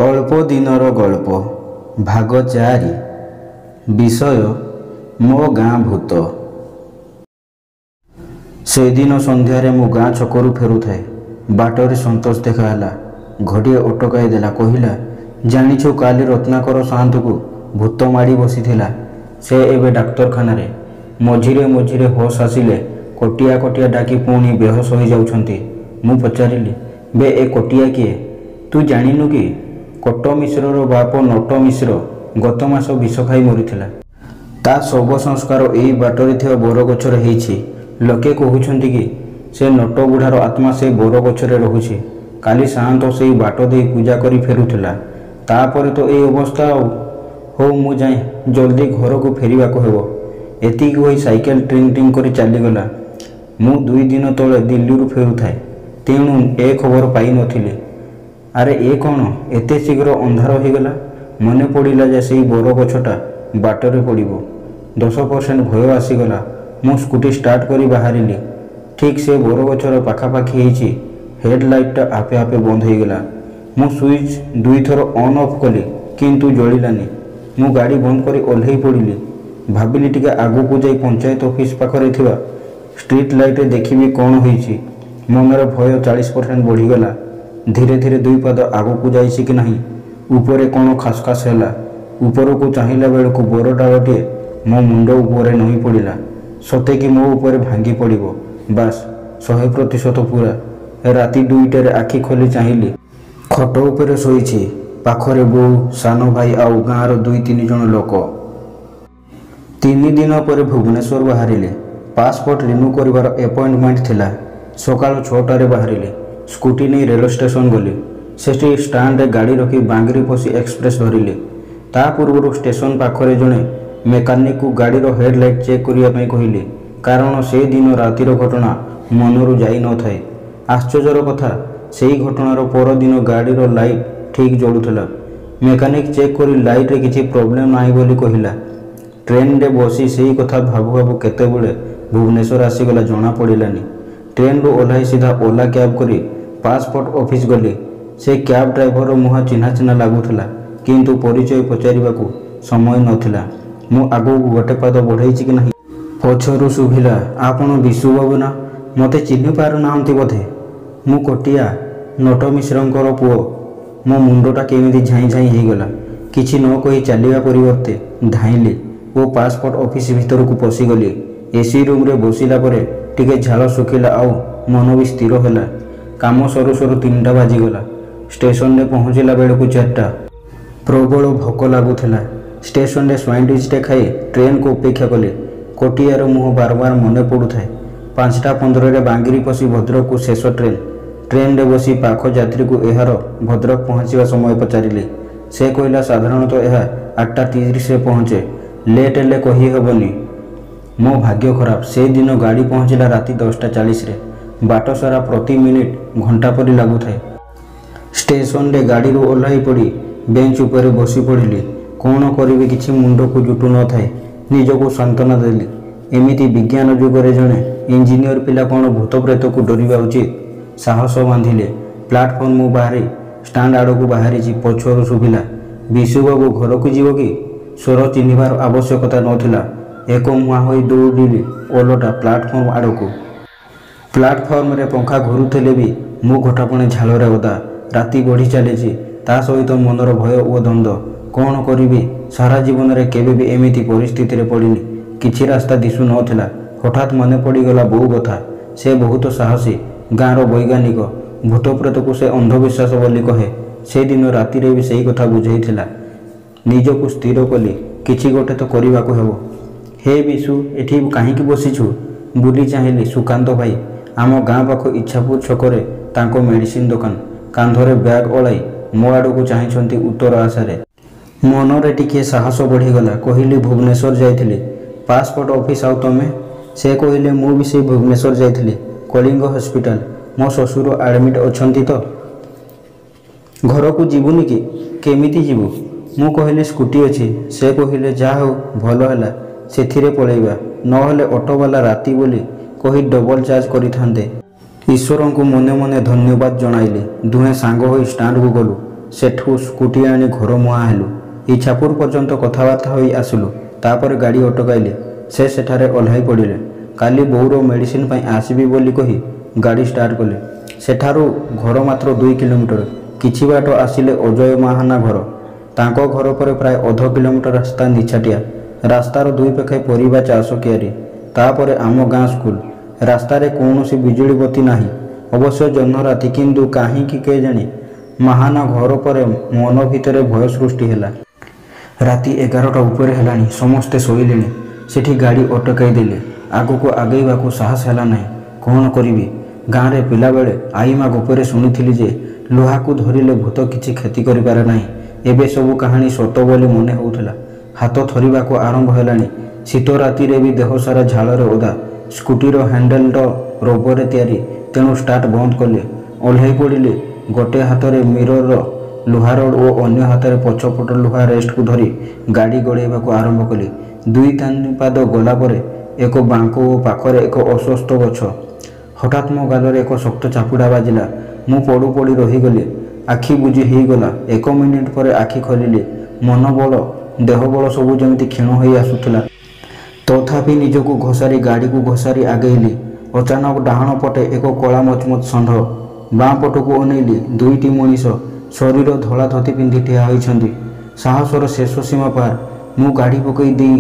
अल्प दिनर गल्प भाग 4 विषय मो गाँ भूत। से दिन संध्यारे मो गाँ छकरू फेरुଥାଏ। बाटरे संतोष देखाला। घड़िए अटकाई देला। कहला, जानिछु काली रत्नाकर साहंत को भूत माड़ी बसीथिला। से एबे डाक्तरखाना रे। मझिरे मझिरे होश आसिले कटिया कटिया डाकी पुणी बेहोश हो जाउछंती। मु पचारिली, बे ए कटिया किए? तू जानिनु कि कट मिश्रर बाप नट मिश्र गत मास विष खाई मरीथिला। ता शव संस्कार एई बाटरे थिया बोर गछरे हेइछि। लोके कहउछंती कि से नट बुढ़ार आत्मा से बोर गछरे रहुछि। काली साहंत से बाट दे पूजा करी फेरुथिला। तापरे तो ए अवस्था हो मु जाए जल्दी घर को फेरिबा को हेबो। एतिक होई साइकेल ट्रिंग ट्रिंग करी चली गला। मु 2 दिन तले दिल्ली रु फेरुथाए। तेणु ए खबर पाई नथिले। अरे ए कौन एते शीघ्र अंधार हो गला। मने पड़िला जे सेई बोर गछटा बाटरे पड़िबो। 10% भय आसीगला। मु स्कूटी स्टार्ट करी बाहरिली। ठीक से बोर गछर पाखापाखी हेइछि। हेडलाइटटा आपे आपे बंद हो गला। मु स्विच 2 थर ऑन ऑफ कली किंतु जलिलानी। मु गाड़ी बंद करी ओल्हेई पड़िली। भाबिली टिके आगु को जाई पंचायत ऑफिस पाखरे थिबा स्ट्रीट लाइट रे देखिबी कौन होइछि। मनर भय 40% बढ़ीगला। धीरे धीरे 2 पाद आगु को जाइछि कि नहीं। ऊपरे कौन खासखास हैला। ऊपर को चाहिला बेल को बोर डालटे मो मुंड ऊपर नई पड़िला। सते कि मो ऊपर भांगी पड़िबो। बास 100% पूरा। राति 2टारे आखि खोली चाहिली। खट ऊपर शोइछि। पाखरे बो सानो भाई आउ गाँर 2-3 जन लोक। 3 दिन पर भुवनेश्वर बाहरिले। पासपोर्ट रिन्यू करिवार अपॉइंटमेंट थिला। सकाळ 6टारे बाहरिले। स्कूटी नहीं रेल स्टेशन गली। सेठी स्टांड रे गाड़ी रखी बांगरी पसी एक्सप्रेस धरिले। ता पूर्व स्टेशन पाखरे जणे मेकानिक को गाड़ीर हेडलाइट चेक करिया पई कहिले। कारण से दिन रातिर घटना मनरू जाई न थाए। आश्चर्यर कथा सेही घटनार पर दिन गाड़ीर लाइट ठीक जलुथला। मेकानिक चेक करी लाइट रे किछि प्रॉब्लम नाही बोली कहिला। ट्रेन रे बसी सेही कथा भाबु भाबु केते बेले भुवनेश्वर आसीगला जणा पड़िलानी। ट्रेन रू ओह्लाई सीधा ओला कैब करी पासपोर्ट ऑफिस गली। से कैब ड्राइवर मुहा चिन्हा चिन्हा लगुला किंतु परिचय पचारिबाकू समय नथिला। मु आगु गोटे पाद बढ़ाइछि कि नहीं। पछरु सुभिला, आपण विशु बाबू ना? मते चिन्हि पारु नाहंती बोधे। मु कटिया नट मिश्रंकर पुओ। मो मुंडटा केमिति झाई झाई हे गला। किछि न कहि चलिया परिवर्ते धाइली ओ पासपोर्ट ऑफिस भीतर को पसी गली। एसी रूम रे बसिला परे टिके झाल सुखिला आउ मन भी स्थिर होला। काम सरू सरू 3टा बाजिगला। स्टेशन रे पहुँचला बेल को 4टा। प्रबल भोक लगुला। स्टेशन रे स्वाइंडिजटे खाई ट्रेन को अपेक्षा कले। कटियार मुह बार बार मन पड़ुଥାଏ। 5टा 15 रे बांगिरी पसी भद्रक को शेष ट्रेन। ट्रेन रे बसी पाख यात्री को एहार भद्रक पहुँचवा समय पचारिले। से कहला साधारणतः यह 8:30 रे पहुँचे। लेट हेले कही हेबनी। मो भाग्य खराब। से दिन गाड़ी पहुँचला राति 10:40 रे। बाट सारा प्रति मिनिट घंटा परी लगुଥାଏ। स्टेशन रे गाड़ी रू ओह्लाई पड़ी बेंच ऊपर बसी पड़िली। कौन करिबे किछि मुंड को जुटु न थाए। निजको सांत्वना देली। एमिति विज्ञान युगरे जणे इंजीनियर पिला कौन भूत प्रेत को डरिबा उचित। साहस बांधिले। प्लाटफॉर्म मु बाहरी स्टांड आड़ को बाहरी पछरु सुभिला, विशु बाबू घर को जीव कि? स्वर चिन्हिबार आवश्यकता नथिला। एक मुहा होई दौड़िली ओलटा प्लाटफॉर्म आड़ को। प्लाटफॉर्म रे पंखा घुरुଥିଲେ भी मु घटापणे झालरे ओदा। राति बढ़ी चली। ता सहित मनर भय और द्वंद्व। कौन करी? सारा जीवन रे केबे भी एमिति परिस्थिति रे पड़िनी। किछि रास्ता दिशु नथिला। हठात मने पड़ीगला बो कथा। से बहुत साहसी गाँर वैज्ञानिक। भूत प्रेत को से अंधविश्वास बोली कहे। से दिन राति रे भी सही कथा बुझाइथिला। निजको स्थिर कली किछि गोटे तो करिबाको हेबो। हे विशु, एठी काहीकि बसिछु? बुली चाहिली सुकांत भाई। आम गाँ पाख इच्छापुर छकरे तांको मेडिसिन दुकान। कांधरे बैग ओलाई मो आड़ को चाहिंछंती उत्तर आशारे। मनरे टिके साहस बढ़ीगला। कहली, भुवनेश्वर जाइथिली। पासपोर्ट ऑफिस आउ तमे? से कहले, मु भी से भुवनेश्वर जाइथिली। कलिंग हॉस्पिटल। मो ससुर एडमिट अछंती तो। घर को जीवुनी कि? केमिति जीवु? मु कहले, स्कूटी अछि। से कहले, जा हो भल हैला, सेथिरे पळेइबा। नहले ऑटो वाला राति बोली कही डबल चार्ज करिथांते। ईश्वर को मने मने धन्यवाद जणाइले। दुहे सांग होई स्टांड को गलु। ସେଠୁ ସ୍କୁଟି ଆଣି ଘର ମୁହାଁ ହେଲୁ। ଇଚ୍ଛାପୁର ପର୍ଯ୍ୟନ୍ତ କଥାବାର୍ତ୍ତା ହୋଇ ଆସିଲୁ। ତାପରେ ଗାଡ଼ି ଅଟକାଇଲେ। ସେ ସେଠାରେ ଓହ୍ଲାଇ ପଡ଼ିଲେ। କାଲି ବୋଉର ମେଡ଼ିସିନ ପାଇଁ ଆସିବି ବୋଲି କହି ଗାଡ଼ି ଷ୍ଟାର୍ଟ କଲେ। ସେଠାରୁ ଘର ମାତ୍ର 2 କିଲୋମିଟର। କିଛି ବାଟ ଆସିଲେ ଅଜୟ ମାହାନା ଘର। ତାଙ୍କ ଘର ପରେ ପ୍ରାୟ ଅଧ କିଲୋମିଟର ରାସ୍ତା ନିଛାଟିଆ। ରାସ୍ତାର ଦୁଇ ପାଖେ ପରିବା ଚାଷ କିଆରି। ତାପରେ ଆମ ଗାଁ ସ୍କୁଲ। ରାସ୍ତାରେ କୌଣସି ବିଜୁଳି ବତି ନାହିଁ। ଅବଶ୍ୟ ଜହ୍ନ ରାତି, କିନ୍ତୁ କାହିଁକି କେଜାଣି ମାହାନା ଘର ପରେ ମନ ଭିତରେ ଭୟ ସୃଷ୍ଟି ହେଲା। ରାତି 11ଟା ଉପରେ ହେଲାଣି। ସମସ୍ତେ ଶୋଇଲେଣି। ସେଠି ଗାଡ଼ି ଅଟକାଇ ଦେଲେ। ଆଗକୁ ଆଗେଇବାକୁ ସାହସ ହେଲା ନାହିଁ। କ'ଣ କରିବି? ଗାଁରେ ପିଲାବେଳେ ଆଈମା ଗପରେ ଶୁଣିଥିଲି ଯେ ଲୁହାକୁ ଧରିଲେ ଭୂତ କିଛି କ୍ଷତି କରିପାରେ ନାହିଁ। ଏବେ ସବୁ କାହାଣୀ ସତ ବୋଲି ମନେ ହେଉଥିଲା। ହାତ ଥରିବାକୁ ଆରମ୍ଭ ହେଲାଣି। ଶୀତ ରାତିରେ ବି ଦେହ ସାରା ଝାଳରେ ଓଦା। ସ୍କୁଟିର ହ୍ୟାଣ୍ଡେଲଟା ରବରରେ ତିଆରି, ତେଣୁ ଷ୍ଟାର୍ଟ ବନ୍ଦ କଲେ। ଓହ୍ଲାଇ ପଡ଼ିଲେ। ଗୋଟେ ହାତରେ ମିରର ଲୁହା ରଡ୍ ଓ ଅନ୍ୟ ହାତରେ ପଛପଟ ଲୁହା ରେଷ୍ଟକୁ ଧରି ଗାଡ଼ି ଗଡ଼ାଇବାକୁ ଆରମ୍ଭ କଲି। 2-3 ପାଦ ଗଲା ପରେ ଏକ ବାଙ୍କ ଓ ପାଖରେ ଏକ ଅଶ୍ୱତ୍ଥ ଗଛ। ହଠାତ୍ ମୋ ଗାଲରେ ଏକ ଶକ୍ତ ଚାପୁଡ଼ା ବାଜିଲା। ମୁଁ ପଡ଼ୁ ପଡ଼ି ରହିଗଲି। ଆଖି ବୁଜି ହେଇଗଲା। 1 ମିନିଟ୍ ପରେ ଆଖି ଖୋଲିଲି। ମନୋବଳ, ଦେହବଳ ସବୁ ଯେମିତି କ୍ଷୀଣ ହୋଇ ଆସୁଥିଲା। ତଥାପି ନିଜକୁ ଘୋଷାରି ଗାଡ଼ିକୁ ଘୋଷାରି ଆଗେଇଲି। ଅଚାନକ ଡାହାଣ ପଟେ ଏକ କଳା ମଚମଚ ଷଣ୍ଢ। ବାଁ ପଟକୁ ଅନେଇଲି। 2ଟି ମଣିଷ, ଶରୀର ଧଳା ଧୋତି ପିନ୍ଧି ଠିଆ ହୋଇଛନ୍ତି। ସାହସର ଶେଷ ସୀମା ପାର। ମୁଁ ଗାଡ଼ି ପକାଇ ଦେଇ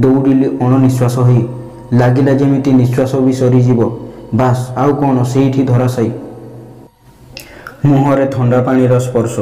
ଦୌଡ଼ିଲି ଅଣନିଶ୍ୱାସ ହୋଇ। ଲାଗିଲା ଯେମିତି ନିଶ୍ୱାସ ବି ସରିଯିବ। ବାସ୍, ଆଉ କ'ଣ ସେଇଠି ଧରାଶାୟୀ। ମୁହଁରେ ଥଣ୍ଡା ପାଣିର ସ୍ପର୍ଶ।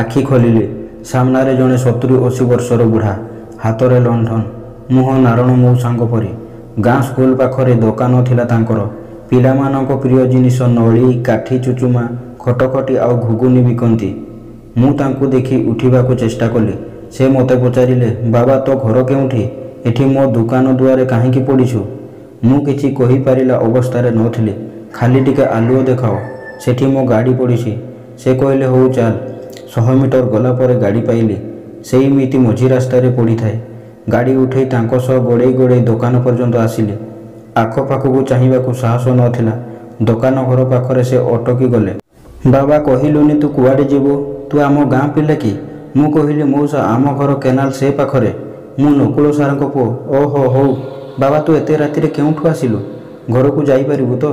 ଆଖି ଖୋଲିଲି। ସାମ୍ନାରେ ଜଣେ 70-80 ବର୍ଷର ବୁଢ଼ା। ହାତରେ ଲଣ୍ଠନ। ମୁହଁ ନାରଣ ମଉସାଙ୍କ ପରି। ଗାଁ ସ୍କୁଲ ପାଖରେ ଦୋକାନ ଥିଲା ତାଙ୍କର। ପିଲାମାନଙ୍କ ପ୍ରିୟ ଜିନିଷ ନଳି, କାଠି ଚୁଚୁମା, ଖଟଖଟି ଆଉ ଘୁଗୁନି ବିକନ୍ତି। ମୁଁ ତାଙ୍କୁ ଦେଖି ଉଠିବାକୁ ଚେଷ୍ଟା କଲି। ସେ ମୋତେ ପଚାରିଲେ, ବାବା, ତୋ ଘର କେଉଁଠି? ଏଠି ମୋ ଦୋକାନ ଦୁଆରେ କାହିଁକି ପଡ଼ିଛୁ? ମୁଁ କିଛି କହିପାରିଲା ଅବସ୍ଥାରେ ନଥିଲି। ଖାଲି ଟିକେ ଆଲୁଅ ଦେଖାଅ, ସେଠି ମୋ ଗାଡ଼ି ପଡ଼ିଛି। ସେ କହିଲେ, ହଉ ଚାଲ। 100 ମିଟର ଗଲା ପରେ ଗାଡ଼ି ପାଇଲି। ସେଇମିତି ମଝି ରାସ୍ତାରେ ପଡ଼ିଥାଏ। ଗାଡ଼ି ଉଠାଇ ତାଙ୍କ ସହ ଗୋଡ଼େଇ ଗୋଡ଼େଇ ଦୋକାନ ପର୍ଯ୍ୟନ୍ତ ଆସିଲି। ଆଖପାଖକୁ ଚାହିଁବାକୁ ସାହସ ନଥିଲା। ଦୋକାନ ଘର ପାଖରେ ସେ ଅଟକି ଗଲେ। ବାବା, କହିଲୁନି ତୁ କୁଆଡ଼େ ଯିବୁ? ତୁ ଆମ ଗାଁ ପିଲା କି? ମୁଁ କହିଲି, ମଉସା, ଆମ ଘର କେନାଲ ସେ ପାଖରେ। ମୁଁ ନକୁଳ ସାରଙ୍କ ପୁଅ। ଓହୋ, ହଉ। ବାବା, ତୁ ଏତେ ରାତିରେ କେଉଁଠୁ ଆସିଲୁ? ଘରକୁ ଯାଇପାରିବୁ ତ?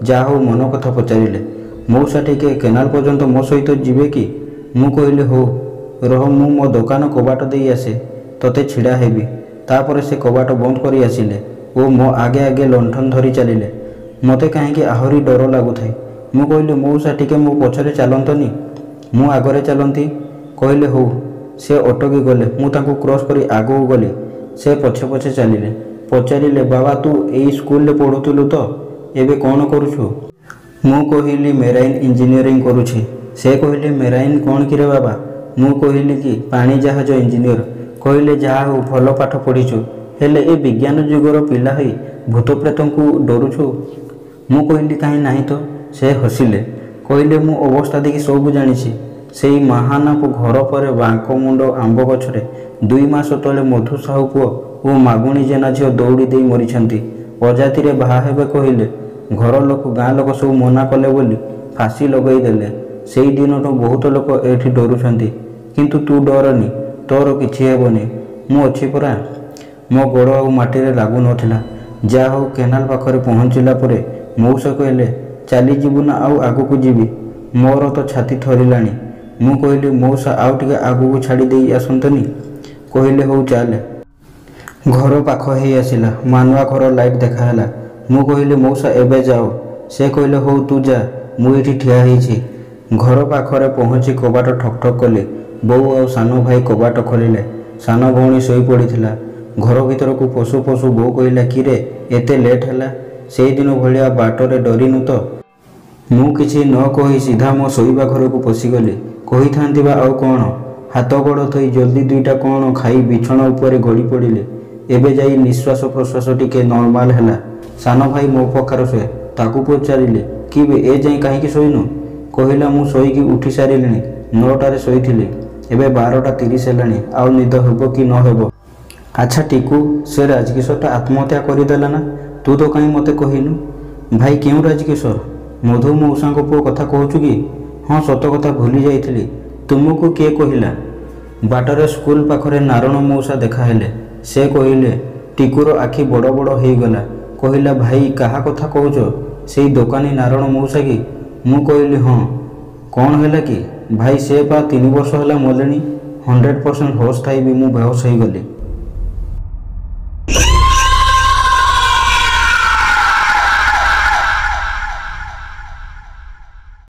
ଯାହା ହଉ ମନ କଥା ପଚାରିଲେ। ମଉସା ଟିକେ କେନାଲ ପର୍ଯ୍ୟନ୍ତ ମୋ ସହିତ ଯିବେ କି? ମୁଁ କହିଲି, ହଉ, ରହ, ମୁଁ ମୋ ଦୋକାନ କବାଟ ଦେଇ ଆସେ। ତତେ ଛିଡ଼ା ହେବି। ତାପରେ ସେ କବାଟ ବନ୍ଦ କରି ଆସିଲେ ଓ ମୋ ଆଗେ ଆଗେ ଲଣ୍ଠନ ଧରି ଚାଲିଲେ। ମୋତେ କାହିଁକି ଆହୁରି ଡର ଲାଗୁଥାଏ। ମୁଁ କହିଲି, ମଉସା, ଟିକେ ମୋ ପଛରେ ଚାଲନ୍ତନି? ମୁଁ ଆଗରେ ଚାଲନ୍ତି? କହିଲେ, ହଉ। ସେ ଅଟକି ଗଲେ। ମୁଁ ତାଙ୍କୁ କ୍ରସ୍ କରି ଆଗକୁ ଗଲି। ସେ ପଛେ ପଛେ ଚାଲିଲେ। ପଚାରିଲେ, ବାବା, ତୁ ଏଇ ସ୍କୁଲରେ ପଢ଼ୁଥିଲୁ ତ? ଏବେ କ'ଣ କରୁଛୁ? ମୁଁ କହିଲି, ମେରାଇନ୍ ଇଞ୍ଜିନିୟରିଂ କରୁଛି। ସେ କହିଲେ, ମେରାଇନ୍ କ'ଣ କିରେ ବାବା? ମୁଁ କହିଲି କି, ପାଣି ଜାହାଜ ଇଞ୍ଜିନିୟର। କହିଲେ, ଯାହା ହଉ, ଭଲ ପାଠ ପଢ଼ିଛୁ। ହେଲେ ଏ ବିଜ୍ଞାନ ଯୁଗର ପିଲା ହୋଇ ଭୂତ ପ୍ରେତଙ୍କୁ ଡରୁଛୁ? ମୁଁ କହିଲି, କାହିଁ ନାହିଁ ତ। ସେ ହସିଲେ। କହିଲେ, ମୁଁ ଅବସ୍ଥା ଦେଖି ସବୁ ଜାଣିଛି। ସେଇ ମାହାନା ଘର ପରେ ବାଙ୍କ ମୁଣ୍ଡ ଆମ୍ବ ଗଛରେ 2 ମାସ ତଳେ ମଧୁ ସାହୁ ପୁଅ ଓ ମାଗୁଣୀ ଜେନା ଝିଅ ଦୌଡ଼ି ଦେଇ ମରିଛନ୍ତି। ଅଜାତିରେ ବାହା ହେବେ କହିଲେ। ଘର ଲୋକ, ଗାଁ ଲୋକ ସବୁ ମନା କଲେ ବୋଲି ଫାଶୀ ଲଗାଇ ଦେଲେ। ସେଇ ଦିନଠୁ ବହୁତ ଲୋକ ଏଠି ଡରୁଛନ୍ତି। କିନ୍ତୁ ତୁ ଡରନି, ତୋର କିଛି ହେବନି। ମୁଁ ଅଛି ପରା। ମୋ ଗୋଡ଼ ଆଉ ମାଟିରେ ଲାଗୁନଥିଲା। ଯାହା ହଉ, କେନାଲ ପାଖରେ ପହଞ୍ଚିଲା ପରେ ମଉସା କହିଲେ, ଚାଲିଯିବୁ ନା ଆଉ ଆଗକୁ ଯିବି? ମୋର ତ ଛାତି ଥରିଲାଣି। ମୁଁ କହିଲି, ମଉସା, ଆଉ ଟିକେ ଆଗକୁ ଛାଡ଼ି ଦେଇ ଆସନ୍ତନି? କହିଲେ, ହଉ ଚାଲେ। ଘର ପାଖ ହେଇ ଆସିଲା। ମାନୁଆ ଘର ଲାଇଟ୍ ଦେଖାହେଲା। ମୁଁ କହିଲି, ମଉସା, ଏବେ ଯାଅ? ସେ କହିଲେ, ହଉ, ତୁ ଯା, ମୁଁ ଏଠି ଠିଆ ହେଇଛି। ଘର ପାଖରେ ପହଞ୍ଚି କବାଟ ଠକ୍ ଠକ୍ କଲି। ବୋଉ ଆଉ ସାନ ଭାଇ କବାଟ ଖୋଲିଲେ। ସାନ ଭଉଣୀ ଶୋଇପଡ଼ିଥିଲା। ଘର ଭିତରକୁ ପଶୁ ପଶୁ ବୋଉ କହିଲା, କିରେ, ଏତେ ଲେଟ୍ ହେଲା? ସେଇଦିନ ଭଳିଆ ବାଟରେ ଡରିନୁ ତ? ମୁଁ କିଛି ନ କହି ସିଧା ମୋ ଶୋଇବା ଘରକୁ ପଶିଗଲି। କହିଥାନ୍ତି ବା ଆଉ କ'ଣ? ହାତ ଗୋଡ଼ ଧୋଇ ଜଲ୍ଦି 2ଟା କ'ଣ ଖାଇ ବିଛଣା ଉପରେ ଗଡ଼ି ପଡ଼ିଲି। ଏବେ ଯାଇ ନିଶ୍ୱାସ ପ୍ରଶ୍ୱାସ ଟିକେ ନର୍ମାଲ ହେଲା। ସାନ ଭାଇ ମୋ ପାଖରେ ଶୋଏ। ତାକୁ ପଚାରିଲି, କି ବେ, ଏ ଯାଇ କାହିଁକି ଶୋଇନୁ? କହିଲା, ମୁଁ ଶୋଇକି ଉଠି ସାରିଲିଣି। 9ଟାରେ ଶୋଇଥିଲି। ଏବେ 12ଟା 30 ହେଲାଣି। ଆଉ ନିଦ ହେବ କି ନ ହେବ? ଆଚ୍ଛା ଟିକୁ, ସେ ରାଜକିଶୋରଟା ଆତ୍ମହତ୍ୟା କରିଦେଲା ନା? ତୁ ତ କାହିଁ ମୋତେ କହିନୁ? ଭାଇ, କେଉଁ ରାଜକିଶୋର? ମଧୁ ମଉସାଙ୍କ ପୁଅ କଥା କହୁଛୁ କି? ହଁ, ସତ କଥା, ଭୁଲି ଯାଇଥିଲି। ତୁମକୁ କିଏ କହିଲା? ବାଟରେ ସ୍କୁଲ ପାଖରେ ନାରଣ ମଉସା ଦେଖାହେଲେ। ସେ କହିଲେ। ଟିକୁର ଆଖି ବଡ଼ ବଡ଼ ହେଇଗଲା। କହିଲା, ଭାଇ କାହା କଥା କହୁଛ? ସେଇ ଦୋକାନୀ ନାରଣ ମଉସା କି? ମୁଁ କହିଲି ହଁ। କ'ଣ ହେଲା କି? ଭାଇ ସେ ପା 3 ବର୍ଷ ହେଲା ମଲେଣି। 100% ହୋସ୍ ଥାଇ ବି ମୁଁ ବେହୋସ୍ ହେଇଗଲି।